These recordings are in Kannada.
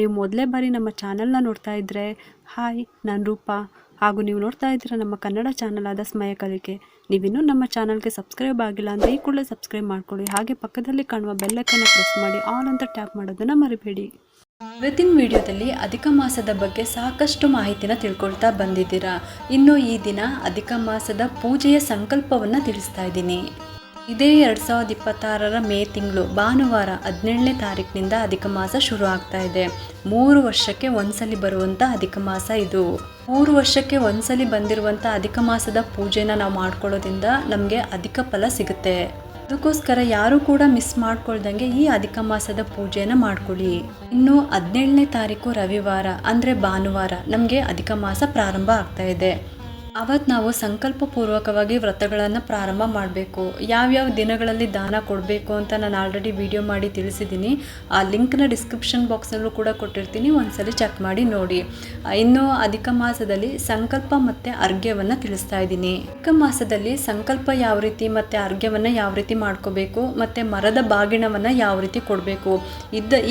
ನೀವು ಮೊದಲೇ ಬಾರಿ ನಮ್ಮ ಚಾನಲ್ನ ನೋಡ್ತಾ ಇದ್ದರೆ ಹಾಯ್, ನಾನು ರೂಪಾ. ಹಾಗೂ ನೀವು ನೋಡ್ತಾ ಇದ್ದೀರಾ ನಮ್ಮ ಕನ್ನಡ ಚಾನಲ್ ಆದ ಸ್ಮಯ ಕಲಿಕೆ. ನೀವಿನ್ನೂ ನಮ್ಮ ಚಾನಲ್ಗೆ ಸಬ್ಸ್ಕ್ರೈಬ್ ಆಗಿಲ್ಲ ಅಂದರೆ ಈ ಕೂಡಲೇ ಸಬ್ಸ್ಕ್ರೈಬ್ ಮಾಡ್ಕೊಳ್ಳಿ. ಹಾಗೆ ಪಕ್ಕದಲ್ಲಿ ಕಾಣುವ ಬೆಲ್ಲೈಕನ್ನ ಪ್ರೆಸ್ ಮಾಡಿ ಆಲ್ ಅಂತ ಟ್ಯಾಪ್ ಮಾಡೋದನ್ನು ಮರಿಬೇಡಿ. ಇವತ್ತಿನ ವಿಡಿಯೋದಲ್ಲಿ ಅಧಿಕ ಮಾಸದ ಬಗ್ಗೆ ಸಾಕಷ್ಟು ಮಾಹಿತಿನ ತಿಳ್ಕೊಳ್ತಾ ಬಂದಿದ್ದೀರಾ. ಇನ್ನು ಈ ದಿನ ಅಧಿಕ ಮಾಸದ ಪೂಜೆಯ ಸಂಕಲ್ಪವನ್ನು ತಿಳಿಸ್ತಾ ಇದ್ದೀನಿ. ಇದೇ 2026 ಮೇ ತಿಂಗಳು ಭಾನುವಾರ 17ನೇ ತಾರೀಕಿನಿಂದ ಅಧಿಕ ಮಾಸ ಶುರು ಆಗ್ತಾ ಇದೆ. 3 ವರ್ಷಕ್ಕೆ ಒಂದ್ಸಲಿ ಬರುವಂಥ ಅಧಿಕ ಮಾಸ ಇದು. 3 ವರ್ಷಕ್ಕೆ ಒಂದ್ಸಲಿ ಬಂದಿರುವಂಥ ಅಧಿಕ ಮಾಸದ ಪೂಜೆನ ನಾವು ಮಾಡ್ಕೊಳ್ಳೋದ್ರಿಂದ ನಮಗೆ ಅಧಿಕ ಫಲ ಸಿಗುತ್ತೆ. ಅದಕ್ಕೋಸ್ಕರ ಯಾರು ಕೂಡ ಮಿಸ್ ಮಾಡ್ಕೊಳ್ದಂಗೆ ಈ ಅಧಿಕ ಮಾಸದ ಪೂಜೆನ ಮಾಡ್ಕೊಳ್ಳಿ. ಇನ್ನು 17ನೇ ತಾರೀಕು ರವಿವಾರ ಅಂದರೆ ಭಾನುವಾರ ನಮಗೆ ಅಧಿಕ ಮಾಸ ಪ್ರಾರಂಭ ಆಗ್ತಾ ಇದೆ. ಅವತ್ತು ನಾವು ಸಂಕಲ್ಪ ಪೂರ್ವಕವಾಗಿ ವ್ರತಗಳನ್ನು ಪ್ರಾರಂಭ ಮಾಡಬೇಕು. ಯಾವ್ಯಾವ ದಿನಗಳಲ್ಲಿ ದಾನ ಕೊಡಬೇಕು ಅಂತ ನಾನು ಆಲ್ರೆಡಿ ವಿಡಿಯೋ ಮಾಡಿ ತಿಳಿಸಿದ್ದೀನಿ. ಆ ಲಿಂಕ್ನ ಡಿಸ್ಕ್ರಿಪ್ಷನ್ ಬಾಕ್ಸ್ನಲ್ಲೂ ಕೂಡ ಕೊಟ್ಟಿರ್ತೀನಿ, ಒಂದ್ಸಲಿ ಚೆಕ್ ಮಾಡಿ ನೋಡಿ. ಇನ್ನು ಅಧಿಕ ಮಾಸದಲ್ಲಿ ಸಂಕಲ್ಪ ಮತ್ತು ಅರ್ಘ್ಯವನ್ನು ತಿಳಿಸ್ತಾ ಇದ್ದೀನಿ. ಅಧಿಕ ಮಾಸದಲ್ಲಿ ಸಂಕಲ್ಪ ಯಾವ ರೀತಿ ಮತ್ತು ಅರ್ಘ್ಯವನ್ನು ಯಾವ ರೀತಿ ಮಾಡ್ಕೋಬೇಕು ಮತ್ತು ಮರದ ಬಾಗಿಣವನ್ನು ಯಾವ ರೀತಿ ಕೊಡಬೇಕು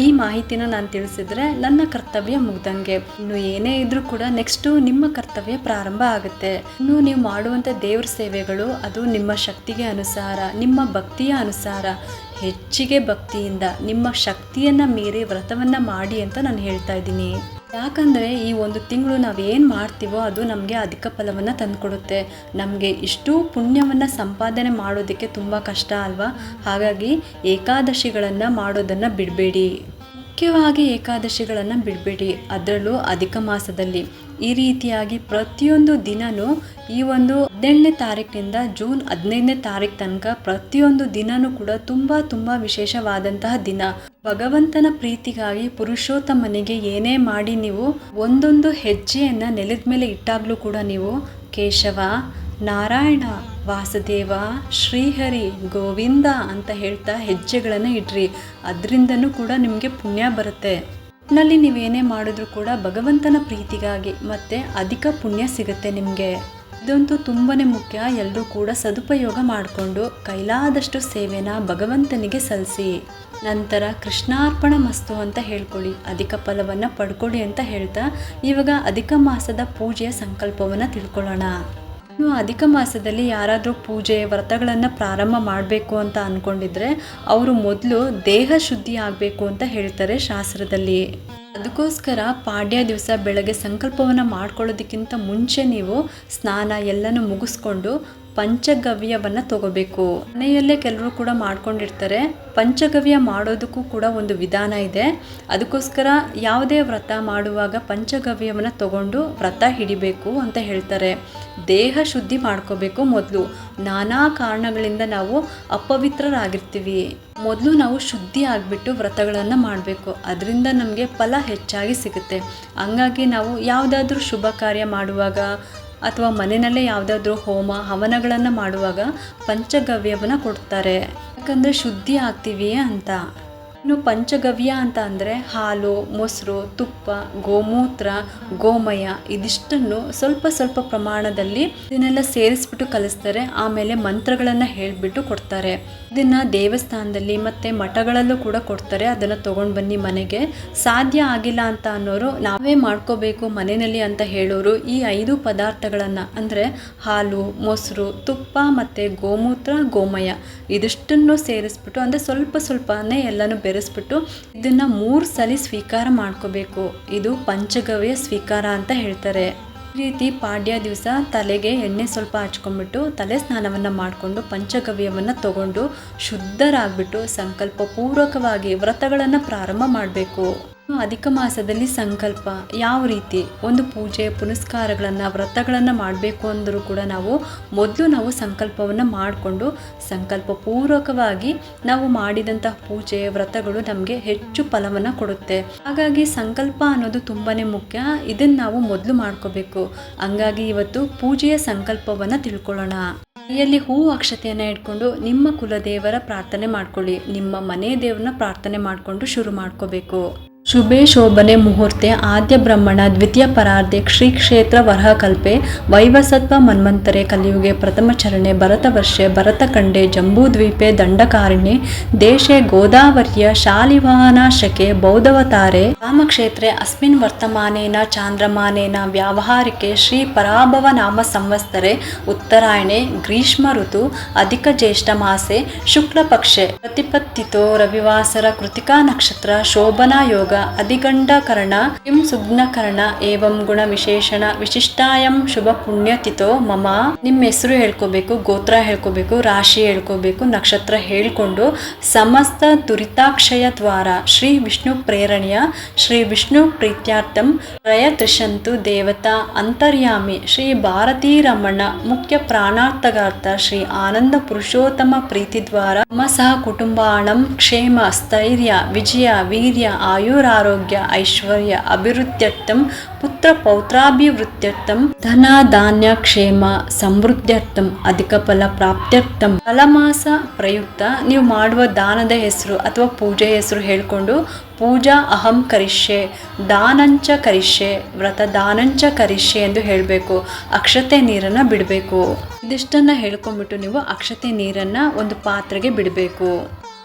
ಈ ಮಾಹಿತಿನ ನಾನು ತಿಳಿಸಿದ್ರೆ ನನ್ನ ಕರ್ತವ್ಯ ಮುಗ್ದಂಗೆ. ಇನ್ನು ಏನೇ ಇದ್ರೂ ಕೂಡ ನೆಕ್ಸ್ಟು ನಿಮ್ಮ ಕರ್ತವ್ಯ ಪ್ರಾರಂಭ ಆಗುತ್ತೆ. ಇನ್ನು ನೀವು ಮಾಡುವಂಥ ದೇವ್ರ ಸೇವೆಗಳು ಅದು ನಿಮ್ಮ ಶಕ್ತಿಗೆ ಅನುಸಾರ, ನಿಮ್ಮ ಭಕ್ತಿಯ ಅನುಸಾರ, ಹೆಚ್ಚಿಗೆ ಭಕ್ತಿಯಿಂದ ನಿಮ್ಮ ಶಕ್ತಿಯನ್ನು ಮೀರಿ ವ್ರತವನ್ನು ಮಾಡಿ ಅಂತ ನಾನು ಹೇಳ್ತಾ ಇದ್ದೀನಿ. ಯಾಕಂದರೆ ಈ ಒಂದು ತಿಂಗಳು ನಾವೇನು ಮಾಡ್ತೀವೋ ಅದು ನಮಗೆ ಅಧಿಕ ಫಲವನ್ನು ತಂದುಕೊಡುತ್ತೆ. ನಮಗೆ ಇಷ್ಟು ಪುಣ್ಯವನ್ನು ಸಂಪಾದನೆ ಮಾಡೋದಕ್ಕೆ ತುಂಬ ಕಷ್ಟ ಅಲ್ವಾ? ಹಾಗಾಗಿ ಏಕಾದಶಿಗಳನ್ನು ಮಾಡೋದನ್ನು ಬಿಡಬೇಡಿ. ಮುಖ್ಯವಾಗಿ ಏಕಾದಶಿಗಳನ್ನು ಬಿಡಬೇಡಿ, ಅದರಲ್ಲೂ ಅಧಿಕ ಮಾಸದಲ್ಲಿ. ಈ ರೀತಿಯಾಗಿ ಪ್ರತಿಯೊಂದು ದಿನವೂ ಈ ಒಂದು 17ನೇ ತಾರೀಕಿನಿಂದ ಜೂನ್ 15ನೇ ತಾರೀಕು ತನಕ ಪ್ರತಿಯೊಂದು ದಿನವೂ ಕೂಡ ತುಂಬ ವಿಶೇಷವಾದಂತಹ ದಿನ. ಭಗವಂತನ ಪ್ರೀತಿಗಾಗಿ ಪುರುಷೋತ್ತಮನಿಗೆ ಏನೇ ಮಾಡಿ ನೀವು ಒಂದೊಂದು ಹೆಜ್ಜೆಯನ್ನು ನೆಲದ ಮೇಲೆ ಇಟ್ಟಾಗಲೂ ಕೂಡ ನೀವು ಕೇಶವ, ನಾರಾಯಣ, ವಾಸುದೇವ, ಶ್ರೀಹರಿ, ಗೋವಿಂದ ಅಂತ ಹೇಳ್ತಾ ಹೆಜ್ಜೆಗಳನ್ನು ಇಡ್ರಿ. ಅದರಿಂದನೂ ಕೂಡ ನಿಮಗೆ ಪುಣ್ಯ ಬರುತ್ತೆ. ನಲ್ಲಿ ನೀವೇನೇ ಮಾಡಿದ್ರೂ ಕೂಡ ಭಗವಂತನ ಪ್ರೀತಿಗಾಗಿ ಮತ್ತು ಅಧಿಕ ಪುಣ್ಯ ಸಿಗುತ್ತೆ ನಿಮಗೆ. ಇದಂತೂ ತುಂಬಾ ಮುಖ್ಯ. ಎಲ್ಲರೂ ಕೂಡ ಸದುಪಯೋಗ ಮಾಡಿಕೊಂಡು ಕೈಲಾದಷ್ಟು ಸೇವೆನ ಭಗವಂತನಿಗೆ ಸಲ್ಲಿಸಿ ನಂತರ ಕೃಷ್ಣಾರ್ಪಣ ಮಸ್ತು ಅಂತ ಹೇಳ್ಕೊಳ್ಳಿ, ಅಧಿಕ ಫಲವನ್ನು ಪಡ್ಕೊಳ್ಳಿ ಅಂತ ಹೇಳ್ತಾ ಇವಾಗ ಅಧಿಕ ಮಾಸದ ಪೂಜೆಯ ಸಂಕಲ್ಪವನ್ನು ತಿಳ್ಕೊಳ್ಳೋಣ. ಇನ್ನು ಅಧಿಕ ಮಾಸದಲ್ಲಿ ಯಾರಾದರೂ ಪೂಜೆ ವ್ರತಗಳನ್ನು ಪ್ರಾರಂಭ ಮಾಡಬೇಕು ಅಂತ ಅಂದ್ಕೊಂಡಿದ್ರೆ ಅವರು ಮೊದಲು ದೇಹ ಶುದ್ಧಿ ಆಗಬೇಕು ಅಂತ ಹೇಳ್ತಾರೆ ಶಾಸ್ತ್ರದಲ್ಲಿ. ಅದಕ್ಕೋಸ್ಕರ ಪಾಡ್ಯ ದಿವಸ ಬೆಳಗ್ಗೆ ಸಂಕಲ್ಪವನ್ನು ಮಾಡ್ಕೊಳ್ಳೋದಕ್ಕಿಂತ ಮುಂಚೆ ನೀವು ಸ್ನಾನ ಎಲ್ಲನೂ ಮುಗಿಸ್ಕೊಂಡು ಪಂಚಗವ್ಯವನ್ನು ತಗೋಬೇಕು. ಮನೆಯಲ್ಲೇ ಕೆಲವರು ಕೂಡ ಮಾಡ್ಕೊಂಡಿರ್ತಾರೆ. ಪಂಚಗವ್ಯ ಮಾಡೋದಕ್ಕೂ ಕೂಡ ಒಂದು ವಿಧಾನ ಇದೆ. ಅದಕ್ಕೋಸ್ಕರ ಯಾವುದೇ ವ್ರತ ಮಾಡುವಾಗ ಪಂಚಗವ್ಯವನ್ನು ತಗೊಂಡು ವ್ರತ ಹಿಡಿಬೇಕು ಅಂತ ಹೇಳ್ತಾರೆ. ದೇಹ ಶುದ್ಧಿ ಮಾಡ್ಕೋಬೇಕು ಮೊದಲು. ನಾನಾ ಕಾರಣಗಳಿಂದ ನಾವು ಅಪವಿತ್ರರಾಗಿರ್ತೀವಿ. ಮೊದಲು ನಾವು ಶುದ್ಧಿ ಆಗಿಬಿಟ್ಟು ವ್ರತಗಳನ್ನು ಮಾಡಬೇಕು. ಅದರಿಂದ ನಮಗೆ ಫಲ ಹೆಚ್ಚಾಗಿ ಸಿಗುತ್ತೆ. ಹಂಗಾಗಿ ನಾವು ಯಾವುದಾದ್ರೂ ಶುಭ ಕಾರ್ಯ ಮಾಡುವಾಗ ಅಥವಾ ಮನೆಯಲ್ಲೇ ಯಾವುದಾದ್ರೂ ಹೋಮ ಹವನಗಳನ್ನು ಮಾಡುವಾಗ ಪಂಚಗವ್ಯವನ್ನು ಕೊಡ್ತಾರೆ, ಯಾಕಂದರೆ ಶುದ್ಧಿ ಆಗ್ತೀವಿ ಅಂತ. ಇನ್ನು ಪಂಚಗವ್ಯ ಅಂತ ಅಂದರೆ ಹಾಲು, ಮೊಸರು, ತುಪ್ಪ, ಗೋಮೂತ್ರ, ಗೋಮಯ ಇದಿಷ್ಟನ್ನು ಸ್ವಲ್ಪ ಪ್ರಮಾಣದಲ್ಲಿ ಇದನ್ನೆಲ್ಲ ಸೇರಿಸ್ಬಿಟ್ಟು ಕಲಿಸ್ತಾರೆ. ಆಮೇಲೆ ಮಂತ್ರಗಳನ್ನು ಹೇಳಿಬಿಟ್ಟು ಕೊಡ್ತಾರೆ. ಇದನ್ನು ದೇವಸ್ಥಾನದಲ್ಲಿ ಮತ್ತು ಮಠಗಳಲ್ಲೂ ಕೂಡ ಕೊಡ್ತಾರೆ. ಅದನ್ನು ತೊಗೊಂಡು ಬನ್ನಿ ಮನೆಗೆ. ಸಾಧ್ಯ ಆಗಿಲ್ಲ ಅಂತ ಅನ್ನೋರು ನಾವೇ ಮಾಡ್ಕೋಬೇಕು ಮನೆಯಲ್ಲಿ ಅಂತ ಹೇಳೋರು ಈ 5 ಪದಾರ್ಥಗಳನ್ನು ಅಂದರೆ ಹಾಲು, ಮೊಸರು, ತುಪ್ಪ ಮತ್ತು ಗೋಮೂತ್ರ, ಗೋಮಯ ಇದಿಷ್ಟನ್ನು ಸೇರಿಸ್ಬಿಟ್ಟು ಅಂದರೆ ಸ್ವಲ್ಪನೇ ಎಲ್ಲನೂ ಬೆರೆಸ್ಬಿಟ್ಟು ಇದನ್ನು 3 ಸಲ ಸ್ವೀಕಾರ ಮಾಡ್ಕೋಬೇಕು. ಇದು ಪಂಚಗವ್ಯ ಸ್ವೀಕಾರ ಅಂತ ಹೇಳ್ತಾರೆ. ಈ ರೀತಿ ಪಾಡ್ಯ ದಿವಸ ತಲೆಗೆ ಎಣ್ಣೆ ಸ್ವಲ್ಪ ಹಚ್ಕೊಂಡ್ಬಿಟ್ಟು ತಲೆ ಸ್ನಾನವನ್ನು ಮಾಡಿಕೊಂಡು ಪಂಚಗವ್ಯವನ್ನು ತಗೊಂಡು ಶುದ್ಧರಾಗ್ಬಿಟ್ಟು ಸಂಕಲ್ಪ ಪೂರ್ವಕವಾಗಿ ವ್ರತಗಳನ್ನು ಪ್ರಾರಂಭ ಮಾಡಬೇಕು. ಅಧಿಕ ಮಾಸದಲ್ಲಿ ಸಂಕಲ್ಪ ಯಾವ ರೀತಿ ಒಂದು ಪೂಜೆ ಪುನಸ್ಕಾರಗಳನ್ನು ವ್ರತಗಳನ್ನು ಮಾಡಬೇಕು ಅಂದರೂ ಕೂಡ ನಾವು ಸಂಕಲ್ಪವನ್ನು ಮಾಡಿಕೊಂಡು ಸಂಕಲ್ಪ ಪೂರ್ವಕವಾಗಿ ನಾವು ಮಾಡಿದಂತಹ ಪೂಜೆ ವ್ರತಗಳು ನಮಗೆ ಹೆಚ್ಚು ಫಲವನ್ನು ಕೊಡುತ್ತೆ. ಹಾಗಾಗಿ ಸಂಕಲ್ಪ ಅನ್ನೋದು ತುಂಬಾ ಮುಖ್ಯ. ಇದನ್ನು ನಾವು ಮೊದಲು ಮಾಡ್ಕೋಬೇಕು. ಹಂಗಾಗಿ ಇವತ್ತು ಪೂಜೆಯ ಸಂಕಲ್ಪವನ್ನು ತಿಳ್ಕೊಳ್ಳೋಣ. ಕೈಯಲ್ಲಿ ಹೂವು ಅಕ್ಷತೆಯನ್ನು ಇಟ್ಕೊಂಡು ನಿಮ್ಮ ಕುಲದೇವರ ಪ್ರಾರ್ಥನೆ ಮಾಡ್ಕೊಳ್ಳಿ. ನಿಮ್ಮ ಮನೆ ದೇವ್ರನ್ನ ಪ್ರಾರ್ಥನೆ ಮಾಡಿಕೊಂಡು ಶುರು ಮಾಡ್ಕೋಬೇಕು. ಶುಭೆ ಶೋಭನೆ ಮುಹೂರ್ತೆ ಆದ್ಯ ಬ್ರಹ್ಮಣ ದ್ವಿತೀಯ ಪರಾರ್ಧೆ ಶ್ರೀ ಕ್ಷೇತ್ರ ವರಹಕಲ್ಪೆ ವೈವಸತ್ವ ಮನ್ವಂತರೆ ಕಲಿಯುಗೆ ಪ್ರಥಮ ಚರಣೆ ಭರತವರ್ಷೆ ಭರತಖಂಡೆ ಜಂಬೂದ್ವೀಪೆ ದಂಡಕಾರಣ್ಯೆ ದೇಶೆ ಗೋದಾವರ್ಯ ಶಾಲಿವಾಹನಾಶಕೆ ಬೌದ್ಧವತಾರೆ ರಾಮಕ್ಷೇತ್ರೆ ಅಸ್ಮಿನ್ ವರ್ತಮಾನೇನ ಚಾಂದ್ರಮಾನೇನ ವ್ಯಾವಹಾರಿಕೆ ಶ್ರೀ ಪರಾಭವ ನಾಮ ಸಂವತ್ಸರೆ ಉತ್ತರಾಯಣೆ ಗ್ರೀಷ್ಮ ಋತು ಅಧಿಕ ಜ್ಯೇಷ್ಠ ಮಾಸೆ ಶುಕ್ಲ ಪಕ್ಷೆ ಪ್ರತಿಪತ್ತಿತೋ ರವಿವಾಸರ ಕೃತಿಕಾ ನಕ್ಷತ್ರ ಶೋಭನಾ ಯೋಗ ಅಧಿಗಂಡಕರಣ ಕಿಂ ಸುಗ್ನಕರಣ ಏವಂ ಗುಣ ವಿಶೇಷಣ ವಿಶಿಷ್ಟಾಯಂ ಶುಭ ಪುಣ್ಯತಿಥೋ ಮಮ. ನಿಮ್ಮ ಹೆಸರು ಹೇಳ್ಕೋಬೇಕು, ಗೋತ್ರ ಹೇಳ್ಕೋಬೇಕು, ರಾಶಿ ಹೇಳ್ಕೋಬೇಕು, ನಕ್ಷತ್ರ ಹೇಳ್ಕೊಂಡು ಸಮಸ್ತ ದುರಿತಾಕ್ಷಯ ದ್ವಾರ ಶ್ರೀ ವಿಷ್ಣು ಪ್ರೇರಣೆಯ ಶ್ರೀ ವಿಷ್ಣು ಪ್ರೀತ್ಯಾರ್ಥಂ ಪ್ರಯತ್ರಿಷಂತು ದೇವತಾ ಅಂತರ್ಯಾಮಿ ಶ್ರೀ ಭಾರತೀ ರಮಣ ಮುಖ್ಯ ಪ್ರಾಣಾರ್ಥಗಾರ್ಥ ಶ್ರೀ ಆನಂದ ಪುರುಷೋತ್ತಮ ಪ್ರೀತಿ ದ್ವಾರ ಮಮ ಸಹ ಕುಟುಂಬಾಣಂ ಕ್ಷೇಮ ಸ್ಥೈರ್ಯ ವಿಜಯ ವೀರ್ಯ ಆಯುರಾರೋಗ್ಯ ಐಶ್ವರ್ಯ ಅಭಿವೃದ್ಧ್ಯರ್ಥಂ ಪುತ್ರ ಪೌತ್ರಾಭಿವೃದ್ಧ್ಯರ್ಥಂ ಧನ ಧಾನ್ಯ ಕ್ಷೇಮ ಸಮೃದ್ಧ್ಯರ್ಥಂ ಅಧಿಕ ಫಲ ಪ್ರಾಪ್ತ್ಯರ್ಥಂ ಫಲಮಾಸ ಪ್ರಯುಕ್ತ ನೀವು ಮಾಡುವ ದಾನದ ಹೆಸರು ಅಥವಾ ಪೂಜೆ ಹೆಸರು ಹೇಳ್ಕೊಂಡು ಪೂಜಾ ಅಹಂ ಕರಿಷ್ಯೆ ದಾನಂಚ ಕರಿಷ್ಯೆ ವ್ರತ ದಾನಂಚ ಕರಿಷ್ಯೆ ಎಂದು ಹೇಳಬೇಕು. ಅಕ್ಷತೆ ನೀರನ್ನು ಬಿಡಬೇಕು. ಇದಿಷ್ಟನ್ನು ಹೇಳ್ಕೊಂಡ್ಬಿಟ್ಟು ನೀವು ಅಕ್ಷತೆ ನೀರನ್ನು ಒಂದು ಪಾತ್ರೆಗೆ ಬಿಡಬೇಕು.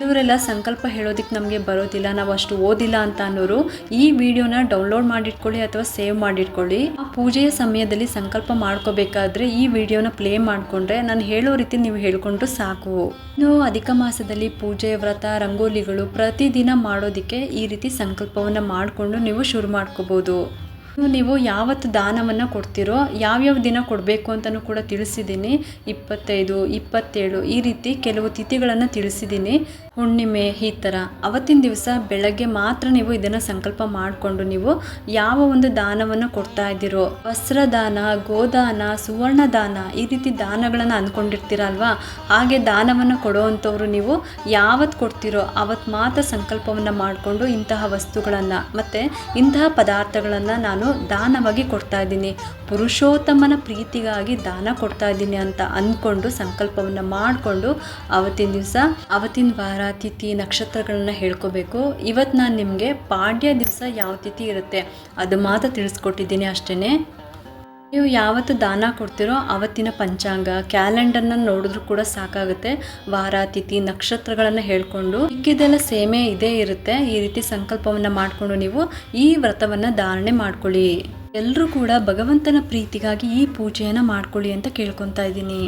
ಇವರೆಲ್ಲ ಸಂಕಲ್ಪ ಹೇಳೋದಕ್ಕೆ ನಮಗೆ ಬರೋದಿಲ್ಲ, ನಾವು ಅಷ್ಟು ಓದಿಲ್ಲ ಅಂತ ಅನ್ನೋರು ಈ ವಿಡಿಯೋನ ಡೌನ್ಲೋಡ್ ಮಾಡಿಟ್ಕೊಳ್ಳಿ ಅಥವಾ ಸೇವ್ ಮಾಡಿಟ್ಕೊಳ್ಳಿ. ಆ ಪೂಜೆಯ ಸಮಯದಲ್ಲಿ ಸಂಕಲ್ಪ ಮಾಡ್ಕೋಬೇಕಾದ್ರೆ ಈ ವಿಡಿಯೋನ ಪ್ಲೇ ಮಾಡಿಕೊಂಡ್ರೆ ನಾನು ಹೇಳೋ ರೀತಿ ನೀವು ಹೇಳ್ಕೊಂಡ್ರು ಸಾಕು. ಇನ್ನು ಅಧಿಕ ಮಾಸದಲ್ಲಿ ಪೂಜೆ ವ್ರತ ರಂಗೋಲಿಗಳು ಪ್ರತಿದಿನ ಮಾಡೋದಕ್ಕೆ ಈ ರೀತಿ ಸಂಕಲ್ಪವನ್ನು ಮಾಡಿಕೊಂಡು ನೀವು ಶುರು ಮಾಡ್ಕೋಬೋದು. ನೀವು ಯಾವತ್ತು ದಾನವನ್ನು ಕೊಡ್ತೀರೋ ಯಾವ್ಯಾವ ದಿನ ಕೊಡಬೇಕು ಅಂತಲೂ ಕೂಡ ತಿಳಿಸಿದ್ದೀನಿ. 25, 27 ಈ ರೀತಿ ಕೆಲವು ತಿಥಿಗಳನ್ನು ತಿಳಿಸಿದ್ದೀನಿ. ಹುಣ್ಣಿಮೆ ಈ ಥರ ಅವತ್ತಿನ ದಿವಸ ಬೆಳಗ್ಗೆ ಮಾತ್ರ ನೀವು ಇದನ್ನು ಸಂಕಲ್ಪ ಮಾಡಿಕೊಂಡು ನೀವು ಯಾವ ಒಂದು ದಾನವನ್ನು ಕೊಡ್ತಾ ಇದ್ದೀರೋ ವಸ್ತ್ರದಾನ, ಗೋದಾನ, ಸುವರ್ಣ ದಾನ ಈ ರೀತಿ ದಾನಗಳನ್ನು ಅಂದ್ಕೊಂಡಿರ್ತೀರಲ್ವಾ, ಹಾಗೆ ದಾನವನ್ನು ಕೊಡುವಂಥವ್ರು ನೀವು ಯಾವತ್ತು ಕೊಡ್ತೀರೋ ಅವತ್ತು ಮಾತ್ರ ಸಂಕಲ್ಪವನ್ನು ಮಾಡಿಕೊಂಡು ಇಂತಹ ವಸ್ತುಗಳನ್ನು ಮತ್ತು ಇಂತಹ ಪದಾರ್ಥಗಳನ್ನು ನಾನು ದಾನವಾಗಿ ಕೊಡ್ತಾ ಇದ್ದೀನಿ, ಪುರುಷೋತ್ತಮನ ಪ್ರೀತಿಗಾಗಿ ದಾನ ಕೊಡ್ತಾ ಇದ್ದೀನಿ ಅಂತ ಅಂದ್ಕೊಂಡು ಸಂಕಲ್ಪವನ್ನು ಮಾಡಿಕೊಂಡು ಅವತ್ತಿನ ದಿವಸ ಅವತ್ತಿನ ವಾರ ತಿಥಿ ನಕ್ಷತ್ರಗಳನ್ನ ಹೇಳ್ಕೋಬೇಕು. ಇವತ್ತು ನಾನು ನಿಮಗೆ ಪಾಡ್ಯ ದಿವಸ ಯಾವ ತಿಥಿ ಇರುತ್ತೆ ಅದು ಮಾತ್ರ ತಿಳಿಸ್ಕೊಟ್ಟಿದ್ದೀನಿ ಅಷ್ಟೇ. ನೀವು ಯಾವತ್ತು ದಾನ ಕೊಡ್ತೀರೋ ಅವತ್ತಿನ ಪಂಚಾಂಗ ಕ್ಯಾಲೆಂಡರ್ನ ನೋಡಿದ್ರೂ ಕೂಡ ಸಾಕಾಗುತ್ತೆ. ವಾರ ತಿಥಿ ನಕ್ಷತ್ರಗಳನ್ನು ಹೇಳ್ಕೊಂಡು ಮಿಕ್ಕಿದೆಲ್ಲ ಸೇಮೇ ಇದೇ ಇರುತ್ತೆ. ಈ ರೀತಿ ಸಂಕಲ್ಪವನ್ನು ಮಾಡಿಕೊಂಡು ನೀವು ಈ ವ್ರತವನ್ನು ಧಾರಣೆ ಮಾಡ್ಕೊಳ್ಳಿ. ಎಲ್ಲರೂ ಕೂಡ ಭಗವಂತನ ಪ್ರೀತಿಗಾಗಿ ಈ ಪೂಜೆಯನ್ನು ಮಾಡ್ಕೊಳ್ಳಿ ಅಂತ ಕೇಳ್ಕೊತಾ ಇದ್ದೀನಿ.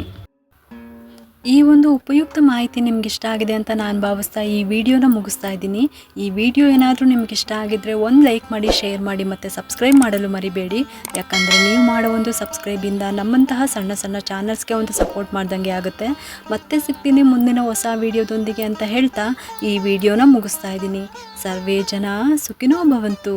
ಈ ಒಂದು ಉಪಯುಕ್ತ ಮಾಹಿತಿ ನಿಮ್ಗೆ ಇಷ್ಟ ಆಗಿದೆ ಅಂತ ನಾನು ಭಾವಿಸ್ತಾ ಈ ವಿಡಿಯೋನ ಮುಗಿಸ್ತಾ ಇದ್ದೀನಿ. ಈ ವಿಡಿಯೋ ಏನಾದರೂ ನಿಮ್ಗೆ ಇಷ್ಟ ಆಗಿದ್ರೆ ಒಂದು ಲೈಕ್ ಮಾಡಿ, ಶೇರ್ ಮಾಡಿ ಮತ್ತು ಸಬ್ಸ್ಕ್ರೈಬ್ ಮಾಡಲು ಮರಿಬೇಡಿ. ಯಾಕಂದರೆ ನೀವು ಮಾಡೋ ಒಂದು ಸಬ್ಸ್ಕ್ರೈಬಿಂದ ನಮ್ಮಂತಹ ಸಣ್ಣ ಸಣ್ಣ ಚಾನಲ್ಸ್ಗೆ ಒಂದು ಸಪೋರ್ಟ್ ಮಾಡ್ದಂಗೆ ಆಗುತ್ತೆ. ಮತ್ತೆ ಸಿಗ್ತೀನಿ ಮುಂದಿನ ಹೊಸ ವಿಡಿಯೋದೊಂದಿಗೆ ಅಂತ ಹೇಳ್ತಾ ಈ ವಿಡಿಯೋನ ಮುಗಿಸ್ತಾ ಇದ್ದೀನಿ. ಸರ್ವೇ ಜನ ಸುಖಿನೋ ಭವಂತು.